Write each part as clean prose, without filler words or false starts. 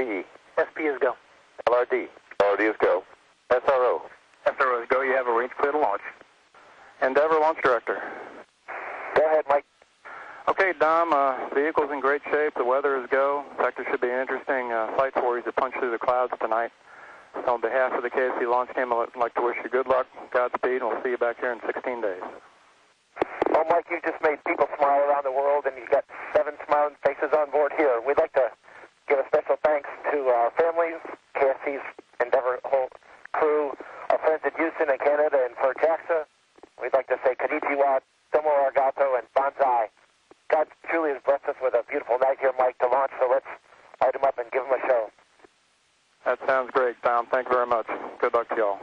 SPE. SP is go. LRD. LRD is go. SRO. SRO is go. You have a range clear to launch. Endeavor Launch Director. Go ahead, Mike. Okay, Dom, vehicle's in great shape. The weather is go. In fact, it should be an interesting sight for you to punch through the clouds tonight. So on behalf of the KSC launch team, I'd like to wish you good luck, Godspeed, and we'll see you back here in 16 days. Well, Mike, you just made people smile around the world, and you got 7 smiling faces on board here. We'd like to give a special thanks to our families, KSC's Endeavor whole crew, our friends in Houston and Canada, and for JAXA, we'd like to say konnichiwa, domo arigato, and banzai. God truly has blessed us with a beautiful night here, Mike, to launch, so let's light him up and give him a show. That sounds great, Tom. Thank you very much. Good luck to y'all.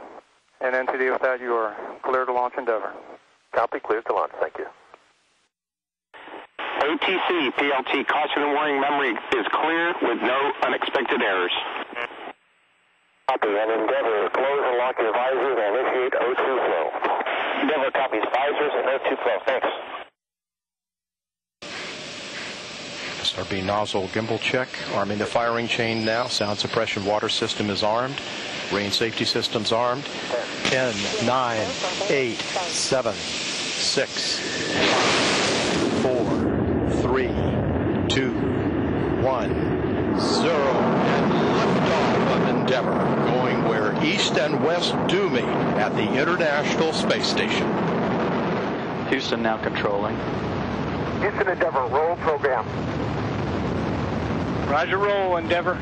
And NTD, with that, you are clear to launch Endeavor. Copy, clear to launch. Thank you. ATC, PLT, caution and warning memory is clear with no unexpected errors. Copy, and Endeavor, close and lock your visors and initiate O2 flow. Endeavor copies visors and O2 flow. Thanks. SRB nozzle gimbal check. Arming the firing chain now. Sound suppression water system is armed. Range safety systems armed. 10, 9, 8, 7, 6, 5, 4, 3, 2, 1, 0. And liftoff of Endeavor, going where east and west do meet at the International Space Station. Houston now controlling. Houston Endeavor, roll program. Roger, roll, Endeavor.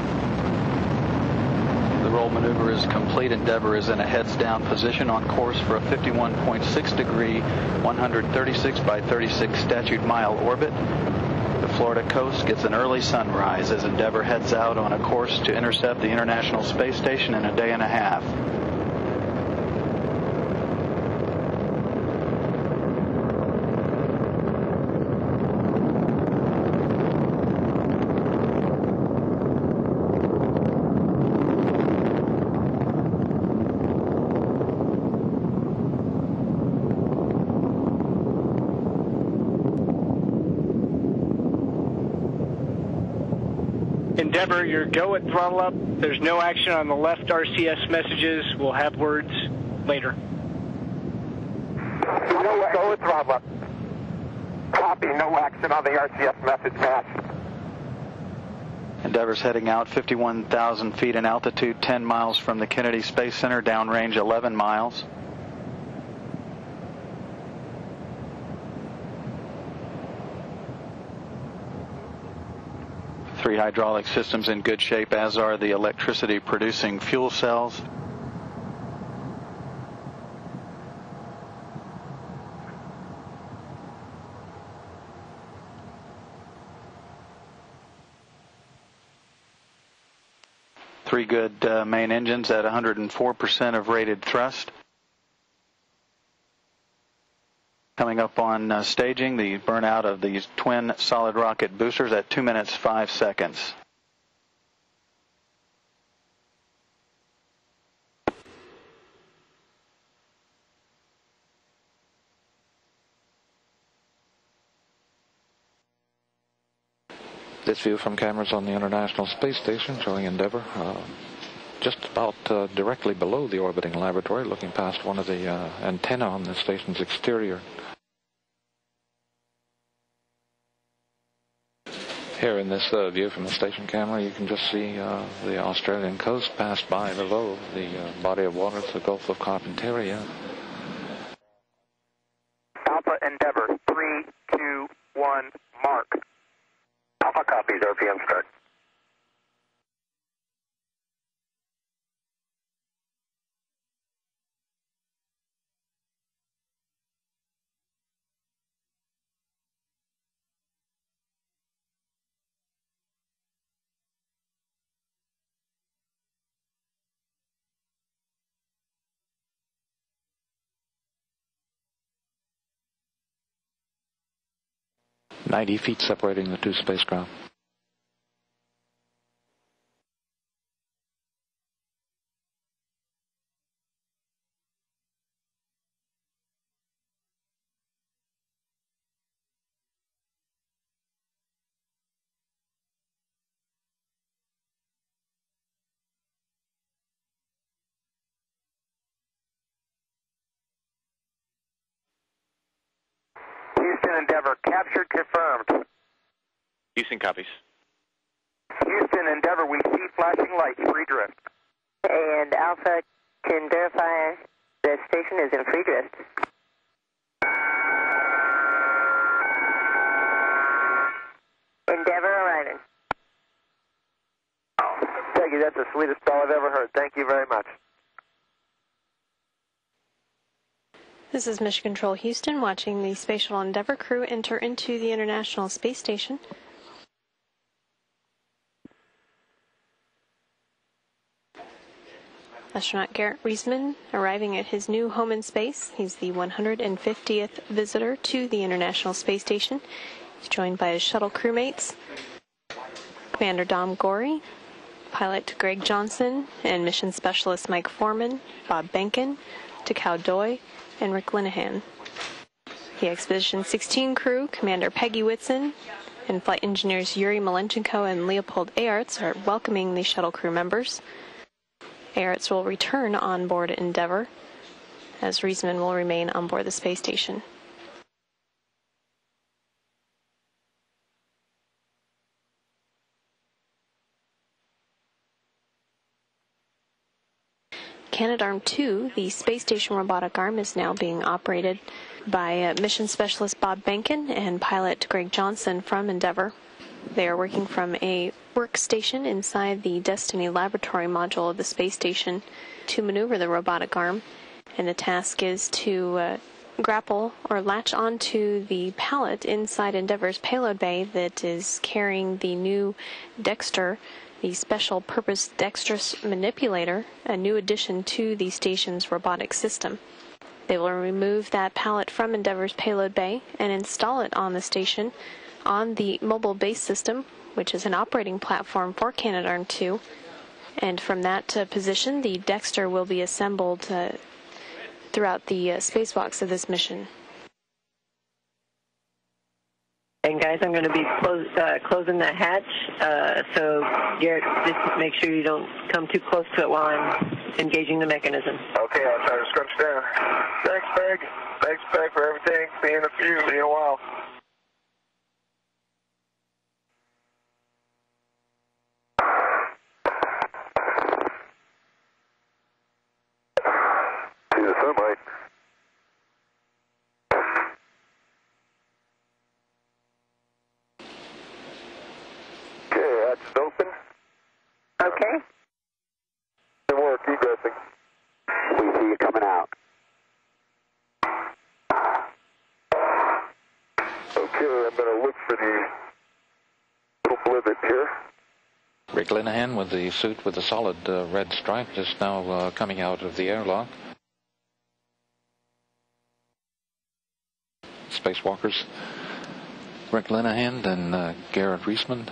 The roll maneuver is complete. Endeavor is in a heads-down position on course for a 51.6 degree, 136 by 36 statute mile orbit. The Florida coast gets an early sunrise as Endeavor heads out on a course to intercept the International Space Station in a day and a half. Endeavor, your go at throttle up. There's no action on the left RCS messages. We'll have words later. No, go at throttle up. Copy, no action on the RCS message match. Endeavor's heading out 51,000 feet in altitude, 10 miles from the Kennedy Space Center, downrange 11 miles. Three hydraulic systems in good shape, as are the electricity-producing fuel cells. Three good main engines at 104% of rated thrust. Coming up on staging, the burnout of these twin solid rocket boosters at 2 minutes 5 seconds. This view from cameras on the International Space Station showing Endeavor just about directly below the orbiting laboratory, looking past one of the antennae on the station's exterior. Here in this view from the station camera, you can just see the Australian coast pass by below the body of water, the Gulf of Carpentaria. Alpha Endeavor, 3, 2, 1, mark. Alpha copies, RPM start. .90 feet separating the two spacecraft. Houston Endeavor, captured, confirmed. Houston copies. Houston Endeavor, we see flashing lights, free drift. And Alpha can verify the station is in free drift. Endeavor arriving. Thank you, that's the sweetest call I've ever heard. Thank you very much. This is Mission Control Houston, watching the Space Shuttle Endeavour crew enter into the International Space Station. Astronaut Garrett Reisman arriving at his new home in space. He's the 150th visitor to the International Space Station. He's joined by his shuttle crewmates, Commander Dom Gorey, pilot Greg Johnson, and mission specialist Mike Foreman, Bob Benkin, Takao Doi, and Rick Linehan. The Expedition 16 crew, Commander Peggy Whitson, and flight engineers Yuri Malenchenko and Leopold Ayarts are welcoming the shuttle crew members. Ayarts will return on board Endeavour, as Reisman will remain on board the space station. Canadarm2, the space station robotic arm, is now being operated by mission specialist Bob Benkin and pilot Greg Johnson from Endeavour. They are working from a workstation inside the Destiny laboratory module of the space station to maneuver the robotic arm, and the task is to grapple or latch onto the pallet inside Endeavour's payload bay that is carrying the new Dexter, the special purpose dexterous manipulator, a new addition to the station's robotic system. They will remove that pallet from Endeavour's payload bay and install it on the station on the mobile base system, which is an operating platform for Canadarm2. And from that position, the Dexter will be assembled throughout the spacewalks of this mission. And guys, I'm going to be closing that hatch, so Garrett, just make sure you don't come too close to it while I'm engaging the mechanism. Okay, I'll try to scrunch down. Thanks, Peg. Thanks, Peg, for everything. See you in a while. See the sunlight. Okay, hatch is open. Okay. Good work, egressing. We see you coming out. Okay, I'm going to look for the little blivet here. Rick Linehan with the suit with the solid red stripe just now coming out of the airlock. Spacewalkers Rick Linehan and Garrett Reisman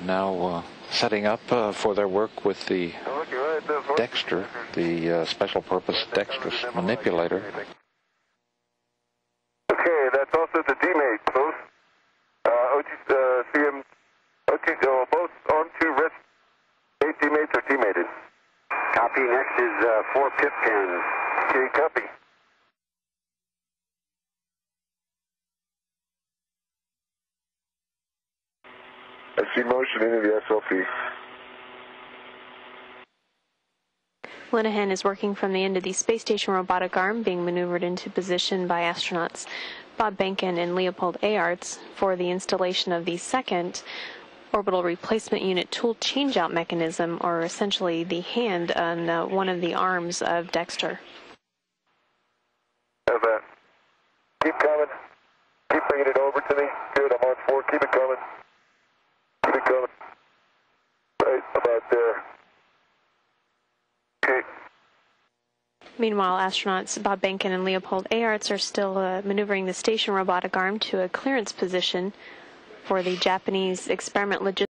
now setting up for their work with the Dexter, the special purpose dexterous manipulator. Okay, that's also the D-mate. Both CM, both on-2 rest 8 D-mates are D-mated. Copy. Next is 4 pip pins. Okay, copy. I see motion into the SLP. Linehan is working from the end of the space station robotic arm, being maneuvered into position by astronauts Bob Benkin and Leopold Ayarts for the installation of the second orbital replacement unit tool changeout mechanism, or essentially the hand on one of the arms of Dexter. How's that? Keep coming. Keep bringing it over to me. Good, I'm on 4. Keep it coming. Keep it coming. Right about there. Okay. Meanwhile, astronauts Bob Benkin and Leopold Ayarts are still maneuvering the station robotic arm to a clearance position for the Japanese experiment logistics